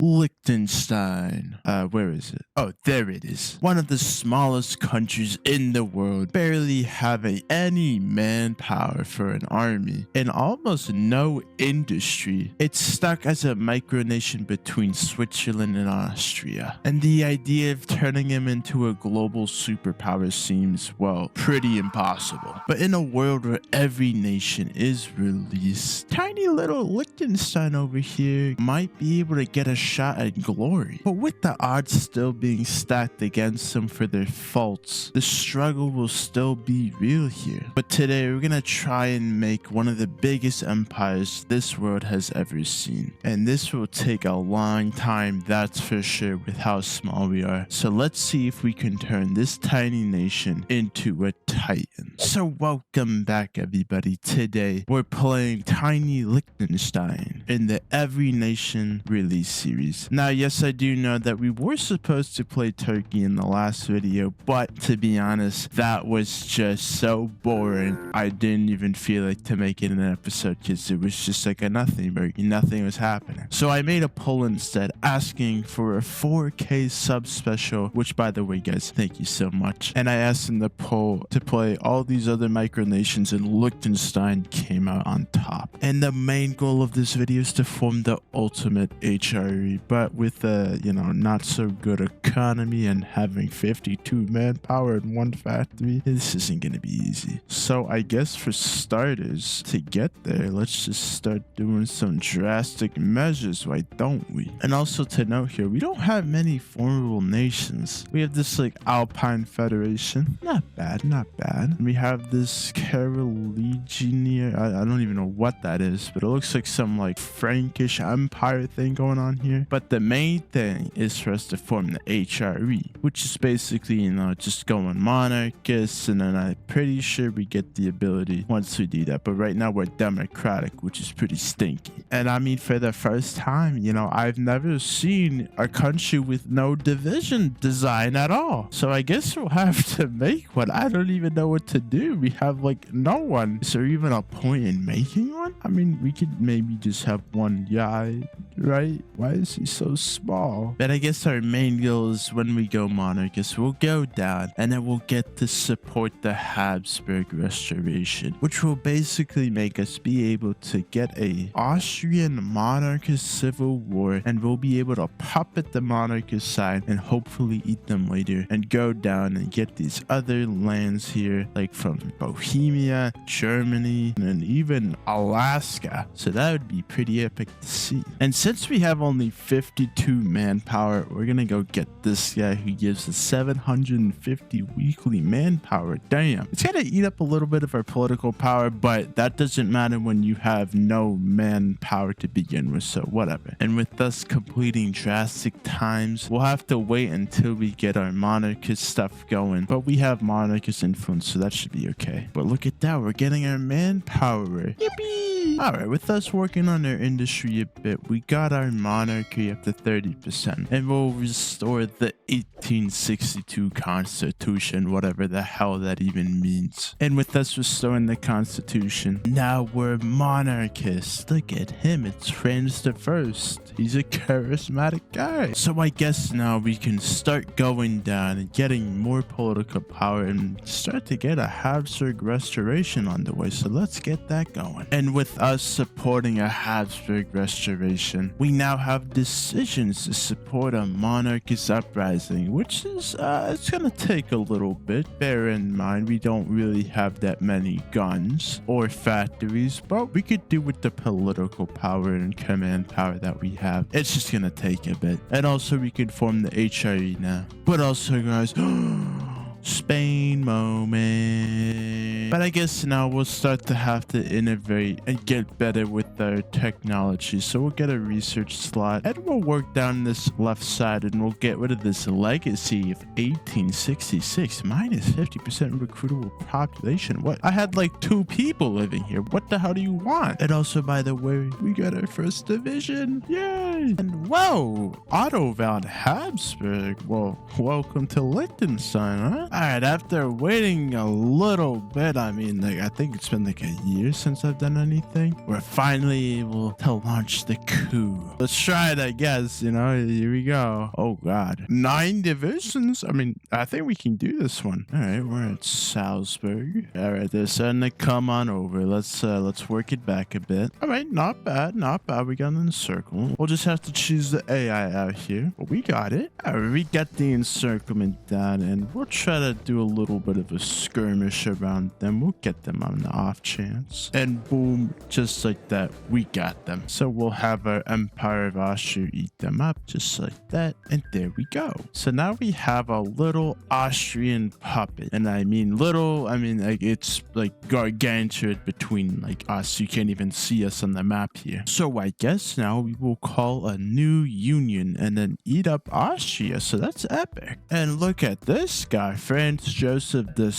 Liechtenstein. Where is it? Oh, there it is. One of the smallest countries in the world, barely having any manpower for an army and almost no industry. It's stuck as a micronation between Switzerland and Austria. And the idea of turning him into a global superpower seems, well, pretty impossible. But in a world where every nation is released, tiny little Liechtenstein over here might be able to get a shot at glory. But with the odds still being stacked against them for their faults, the struggle will still be real here. But today we're gonna try and make one of the biggest empires this world has ever seen. And this will take a long time, that's for sure, with how small we are. So let's see if we can turn this tiny nation into a titan. So welcome back everybody. Today we're playing Tiny Liechtenstein in the Every Nation release series. Now yes, I do know that we were supposed to play Turkey in the last video, but to be honest, that was just so boring. I didn't even feel like to make it an episode because it was just like a nothing burger. Nothing was happening. So I made a poll instead asking for a 4K sub special, which by the way guys, thank you so much. And I asked in the poll to play all these other micronations, and Liechtenstein came out on top. And the main goal of this video is to form the ultimate HRE, but with a, not so good economy and having 52 manpower in one factory, this isn't going to be easy. So I guess for starters, to get there, let's just start doing some drastic measures, why don't we? And also to note here, we don't have many formidable nations. We have this like Alpine Federation, not bad, not bad. We have this Carolingia, I don't even know what that is, but it looks like some like Frankish empire thing going on here. But the main thing is for us to form the HRE, which is basically, just going monarchist, and then I'm pretty sure we get the ability once we do that. But right now we're democratic, which is pretty stinky. And I mean, for the first time, I've never seen a country with no division design at all. So I guess we'll have to make one. I don't even know what to do. We have like no one. Is there even a point in making one? I mean, we could maybe just have one guy, right? Why is he so small? But I guess our main goal is when we go monarchist, we'll go down and then we'll get to support the Habsburg Restoration, which will basically make us be able to get a Austrian monarchist civil war, and we'll be able to puppet the monarchist side and hopefully eat them later and go down and get these other lands here, like from Bohemia, Germany, and even Alaska. So that would be pretty epic to see. And since we have only 52 manpower, we're gonna go get this guy who gives us 750 weekly manpower. Damn, it's gonna eat up a little bit of our political power, but that doesn't matter when you have no manpower to begin with, so whatever. And with us completing drastic times, we'll have to wait until we get our monarchist stuff going, but we have monarchist influence, so that should be okay. But look at that, we're getting our manpower. Yippee! Alright, with us working on our industry a bit, we got our monarchy up to 30%, and we'll restore the 1862 Constitution, whatever the hell that even means. And with us restoring the Constitution, now we're monarchists. Look at him, it's Franz the First. He's a charismatic guy. So I guess now we can start going down and getting more political power and start to get a Habsburg restoration on the way. So let's get that going. And with us supporting a Habsburg restoration, we now have decisions to support a monarchist uprising, which is it's gonna take a little bit. Bear in mind, we don't really have that many guns or factories, but we could do with the political power and command power that we have. It's just gonna take a bit. And also we could form the HRE now. But also guys, Spain moment. But I guess now we'll start to have to innovate and get better with our technology. So we'll get a research slot and we'll work down this left side, and we'll get rid of this legacy of 1866 minus 50% recruitable population. What? I had like 2 people living here. What the hell do you want? And also, by the way, we got our first division. Yay! And whoa, Otto von Habsburg. Well, welcome to Liechtenstein, huh? Alright, after waiting a little bit, I mean, like, I think it's been like a year since I've done anything. We're finally able to launch the coup. Let's try it, I guess. You know, here we go. Oh, God. 9 divisions? I mean, I think we can do this one. All right, we're at Salzburg. All right, they're starting to come on over. Let's work it back a bit. All right, not bad, not bad. We got an encircle. We'll just have to choose the AI out here. But we got it. All right, we got the encirclement done, and we'll try to do a little bit of a skirmish around them. We'll get them on the off chance. And boom, just like that, we got them. So we'll have our Empire of Austria eat them up, just like that. And there we go. So now we have a little Austrian puppet. And I mean little, I mean like it's like gargantuan between like us. You can't even see us on the map here. So I guess now we will call a new union and then eat up Austria. So that's epic. And look at this guy, Franz Joseph II.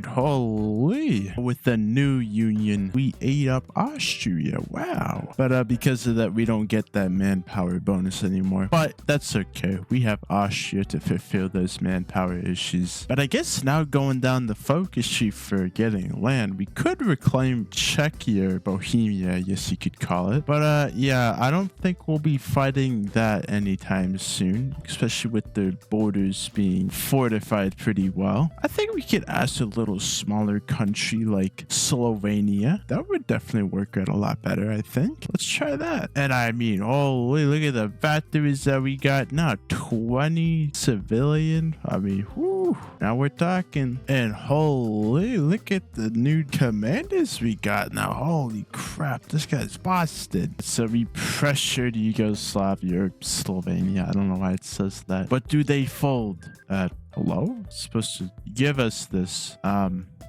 Holy. With the new union, we ate up Austria. Wow. But because of that, we don't get that manpower bonus anymore. But that's okay. We have Austria to fulfill those manpower issues. But I guess now going down the focus tree for getting land, we could reclaim Czechia or Bohemia, I guess you could call it. But yeah, I don't think we'll be fighting that anytime soon, especially with the borders being fortified pretty well. I think we could ask a little smaller country like Slovenia. That would definitely work out a lot better, I think. Let's try that. And I mean, holy, look at the factories that we got now. 20 civilian. I mean, whoo. Now we're talking. And holy, look at the new commanders we got now. Holy crap, this guy's busted. So we pressured Yugoslavia or Slovenia. I don't know why it says that. But do they fold? Hello? It's supposed to give us this.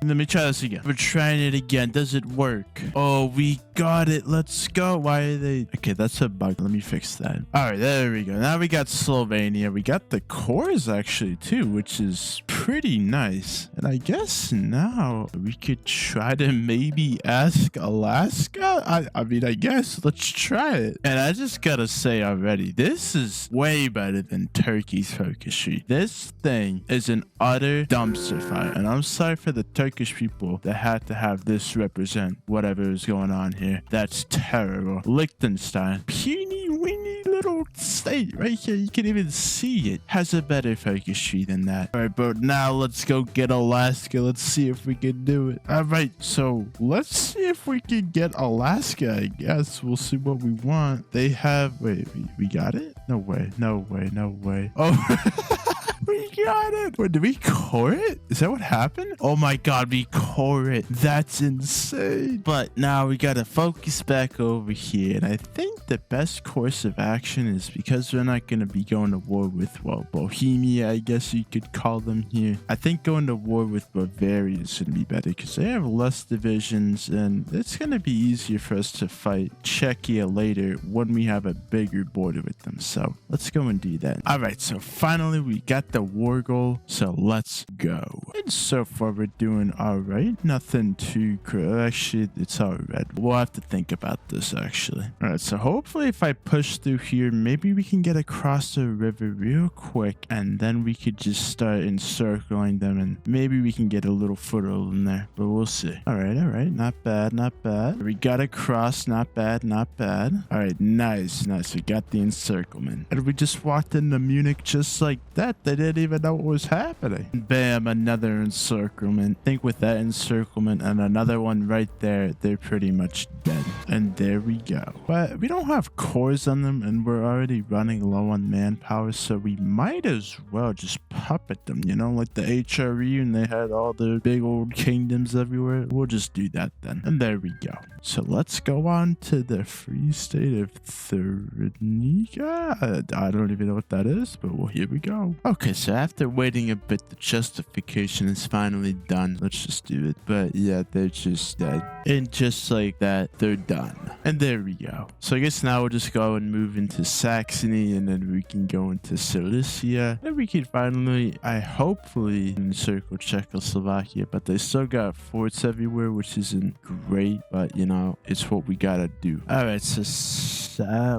Let me try this again. We're trying it again. Does it work? Oh, we got it. Let's go. Why are they? Okay, that's a bug. Let me fix that. All right, there we go. Now we got Slovenia. We got the cores actually too, which is pretty nice. And I guess now we could try to maybe ask Alaska. I mean, I guess let's try it. And I just gotta say already, this is way better than Turkey's focus tree. This thing is an utter dumpster fire. And I'm sorry for the Turkish people that had to have this represent whatever is going on here. That's terrible. Liechtenstein, puny weeny little state right here, you can even see it, has a better focus tree than that. All right, but now let's go get Alaska. Let's see if we can do it. All right, so let's see if we can get Alaska. I guess we'll see what we want. They have, wait, we got it? No way, no way, no way. Oh. We got it. Wait, did we core it? Is that what happened? Oh my god, we core it. That's insane. But now we gotta focus back over here. And I think the best course of action is, because we're not gonna be going to war with, well, Bohemia, I guess you could call them here. I think going to war with Bavaria is gonna be better because they have less divisions and it's gonna be easier for us to fight Czechia later when we have a bigger border with them. So let's go and do that. All right, so finally we got the war goal, so let's go. And so far we're doing all right. Nothing too actually, it's all right. We'll have to think about this actually. All right, so hopefully if I push through here, maybe we can get across the river real quick and then we could just start encircling them and maybe we can get a little foothold in there, but we'll see. All right, not bad, not bad. We got across, not bad, not bad. All right, nice. We got the encirclement and we just walked into Munich just like that. They didn't even know what was happening. Bam, another encirclement. I think with that encirclement and another one right there, they're pretty much dead. And there we go. But we don't have cores on them and we're already running low on manpower, so we might as well just puppet them, you know, like the HRE, and they had all the big old kingdoms everywhere. We'll just do that then. And there we go. So let's go on to the Free State of Thurnica. I don't even know what that is, but well, here we go. Okay, so after waiting a bit, the justification is finally done. Let's just do it. But yeah, they're just dead. And just like that, they're done. And there we go. So I guess now we'll just go and move into Saxony, and then we can go into Silesia. And we can finally, hopefully encircle Czechoslovakia, but they still got forts everywhere, which isn't great, but you know, it's what we gotta do. Alright, so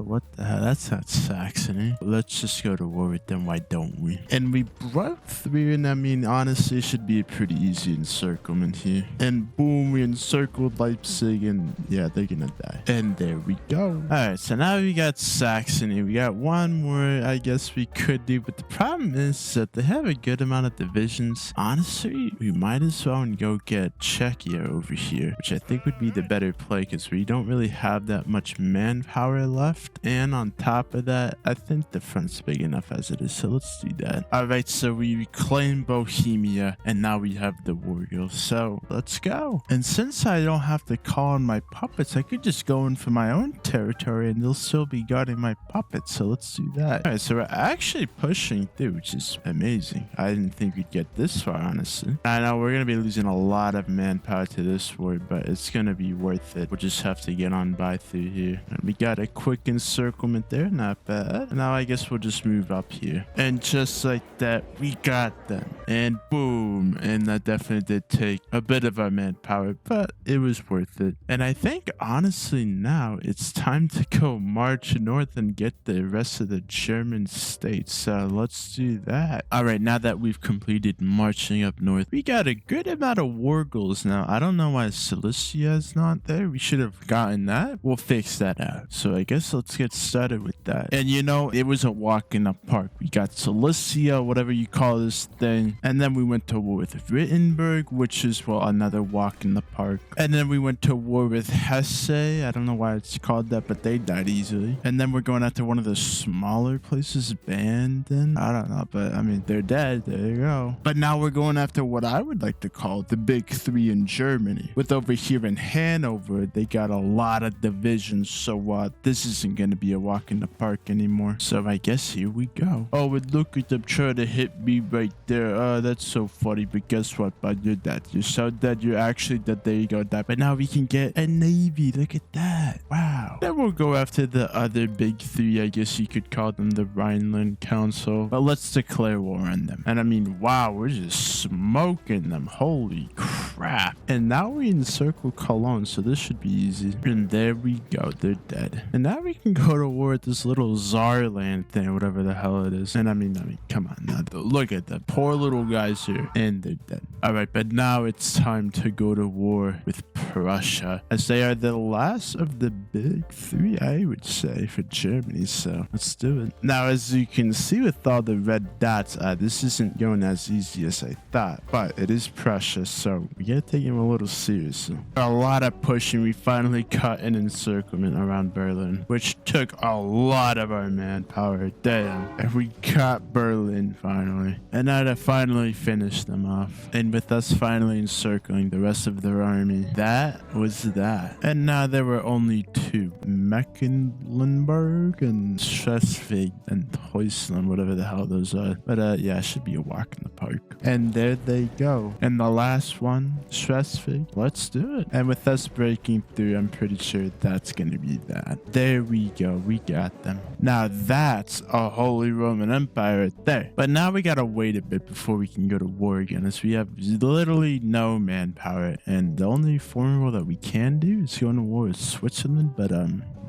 what the hell? That's not Saxony. Let's just go to war with them. Why don't we? And we broke through, and I mean, honestly, it should be a pretty easy encirclement here. And boom, we encircled Leipzig, and yeah, they're gonna die. And there we go. All right, so now we got Saxony. We got one more, I guess we could do, but the problem is that they have a good amount of divisions. Honestly, we might as well go get Czechia over here, which I think would be the better play because we don't really have that much manpower left. And on top of that, I think the front's big enough as it is, so let's do that. All right, so we reclaim Bohemia, and now we have the Wargirls, so let's go. And since I don't have to call on my puppets, I could just go in for my own territory and they'll still be guarding my puppets, so let's do that. All right, so we're actually pushing through, which is amazing. I didn't think we'd get this far, honestly. I know we're gonna be losing a lot of manpower to this war, but it's gonna be worth it. We'll just have to get on by through here. And we got a quick encirclement there, not bad. Now I guess we'll just move up here. And just like that, we got them. And boom. And that definitely did take a bit of our manpower, but it was worth it. And I think honestly now it's time to go march north and get the rest of the German states. So let's do that. All right, now that we've completed marching up north, we got a good amount of war goals now. I don't know why Cilicia is not there. We should have gotten that. We'll fix that out. So I guess let's get started with that. And you know, it was a walk in the park. We got Cilicia, whatever you call this thing. And then we went to war with Wittenberg, which is, well, another walk in the park. And then we went to war with Hesse. I don't know why it's called that, but they died easily. And then we're going after one of the smaller places, Banden. I don't know, but I mean, they're dead. There you go. But now we're going after what I would like to call the big three in Germany. With over here in Hanover, they got a lot of divisions. So this isn't going to be a walk in the park anymore. So I guess here we go. Oh, and look at them trying to hit me right there. Oh, that's so funny. But guess what, bud? You're dead. You're so dead. You're actually dead. There you go. That. But now we can get a navy. Look at that. Wow. Then we'll go after the other big three. I guess you could call them the Rhineland Council. But let's declare war on them. And I mean, wow, we're just smoking them. Holy crap. And now we encircle Cologne, so this should be easy. And there we go. They're dead. And now we can go to war with this little Czarland thing, whatever the hell it is. And I mean, come on now. Look at the poor little guys here. And they're dead. All right, but now it's time to go to war with Prussia, as they are the last of the big three, I would say, for Germany. So let's do it. Now, as you can see with all the red dots, this isn't going as easy as I thought, but it is Prussia, so we gotta take him a little seriously. A lot of pushing. We finally cut an encirclement around Berlin, which took a lot of our manpower. Damn. And we got Berlin finally. And now to finally finish them off. And with us finally encircling the rest of their army, that was that. And now there were only two, Mecklenburg and Schleswig and Heusland, whatever the hell those are. But yeah, it should be a walk in the park. And there they go. And the last one, Schleswig, let's do it. And with us breaking through, I'm pretty sure that's gonna be that. There we go. We got them. Now that's a Holy Roman Empire right there. But now we gotta wait a bit before we can go to war again, as we have literally no manpower. And the only formula that we can do is go into war with Switzerland. But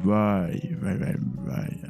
Right.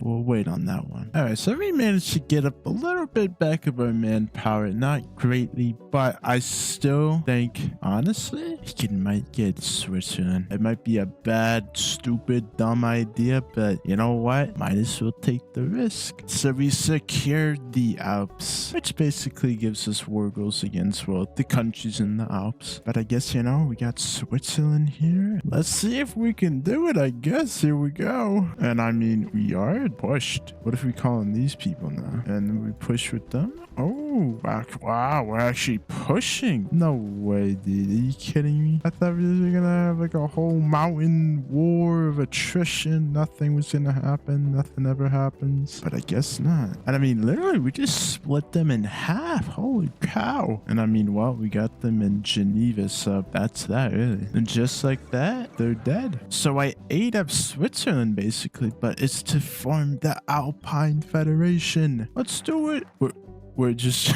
We'll wait on that one. All right, so we managed to get up a little bit back of our manpower, not greatly, but I still think, honestly, we might get Switzerland. It might be a bad, stupid, dumb idea, but you know what? Might as well take the risk. So we secured the Alps, which basically gives us war goals against, well, the countries in the Alps. But I guess, you know, we got Switzerland here. Let's see if we can do it, I guess. Here we go. And I mean, we are pushed. What if we call on these people now? And then we push with them? Oh, wow, we're actually pushing. No way, dude. Are you kidding me? I thought we were gonna have like a whole mountain war of attrition. Nothing was gonna happen. Nothing ever happens. But I guess not. And I mean, literally, we just split them in half. Holy cow. And I mean, well, we got them in Geneva, so that's that, really. And just like that, they're dead. So I ate up Switzerland, basically, but it's to form the Alpine Federation. Let's do it. We're just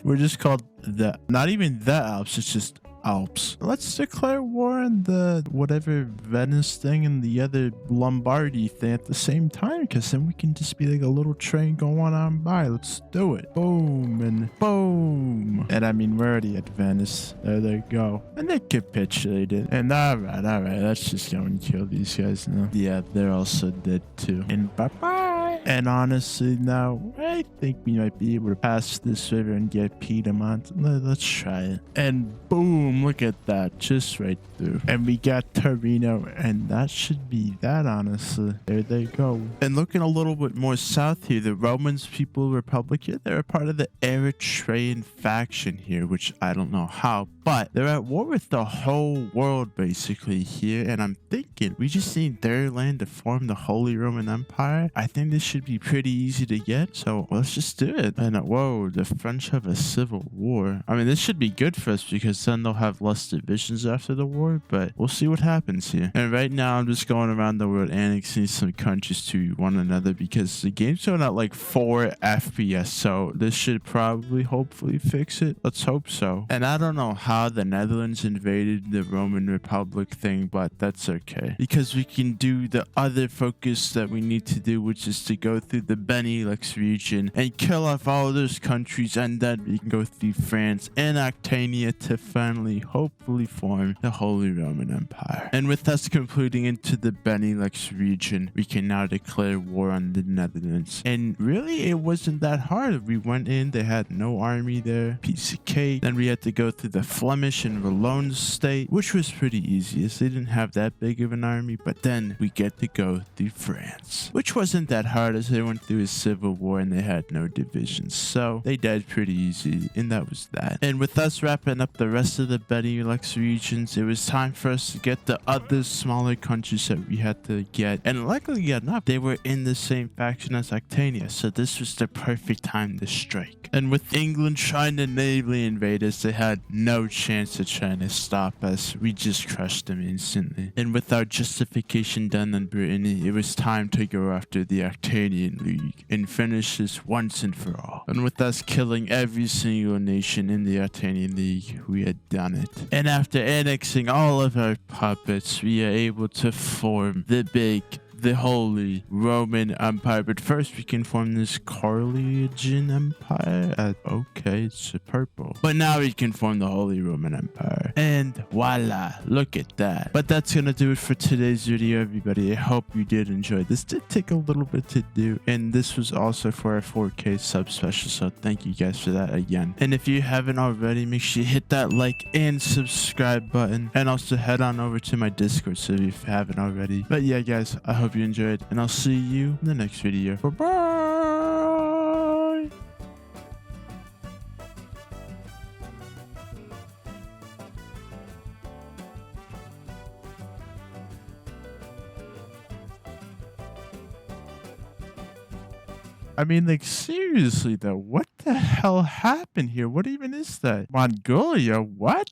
we're just called the, not even the Alps, it's just Alps. Let's declare war on the whatever Venice thing and the other Lombardy thing at the same time, because then we can just be like a little train going on by. Let's do it. Boom and boom. And I mean, we're already at Venice. There they go. And they capitulated. And all right, let's just go and kill these guys now. Yeah, they're also dead too. And bye-bye. And honestly, now I think we might be able to pass this river and get Piedmont. Let's try it. And boom, look at that, just right through. And we got Torino, and that should be that, honestly. There they go. And looking a little bit more south here, the Romans People Republic here, they're a part of the Eritrean faction here, which I don't know how, but they're at war with the whole world basically here. And I'm thinking we just need their land to form the Holy Roman Empire. I think this should be pretty easy to get, so let's just do it. And whoa, the French have a civil war. I mean, this should be good for us because then they'll have less divisions after the war, but we'll see what happens here. And right now I'm just going around the world annexing some countries to one another because the game's going at like 4 FPS, so this should probably hopefully fix it. Let's hope so. And I don't know how the Netherlands invaded the Roman Republic thing, but that's okay because we can do the other focus that we need to do, which is to go through the Benelux region and kill off all those countries, and then we can go through France and Octania to finally hopefully form the Holy Roman Empire. And with us completing into the Benelux region, we can now declare war on the Netherlands. And really, it wasn't that hard. We went in, they had no army there, piece of cake. Then we had to go through the Flemish and Walloon state, which was pretty easy as they didn't have that big of an army. But then we get to go through France, which wasn't that hard as they went through a civil war and they had no divisions. So they died pretty easy, and that was that. And with us wrapping up the rest of the Benelux regions, it was time for us to get the other smaller countries that we had to get. And luckily enough, they were in the same faction as Octania, so this was the perfect time to strike. And with England trying to navally invade us, they had no chance of trying to stop us. We just crushed them instantly. And with our justification done on Brittany, it was time to go after the Octanian League and finish this once and for all. And with us killing every single nation in the Octanian League, we had done it. And after annexing all of our puppets, we are able to form the Holy Roman Empire. But first we can form this Carlegian Empire. Okay, it's a purple. But now we can form the Holy Roman Empire. And voila, look at that. But that's gonna do it for today's video, everybody. I hope you did enjoy. This did take a little bit to do, and this was also for our 4K sub special, so thank you guys for that again. And if you haven't already, make sure you hit that like and subscribe button, and also head on over to my Discord so if you haven't already. But yeah, guys, I hope you enjoyed, and I'll see you in the next video. Bye-bye! I mean, like, seriously though, what the hell happened here? What even is that? Mongolia? What?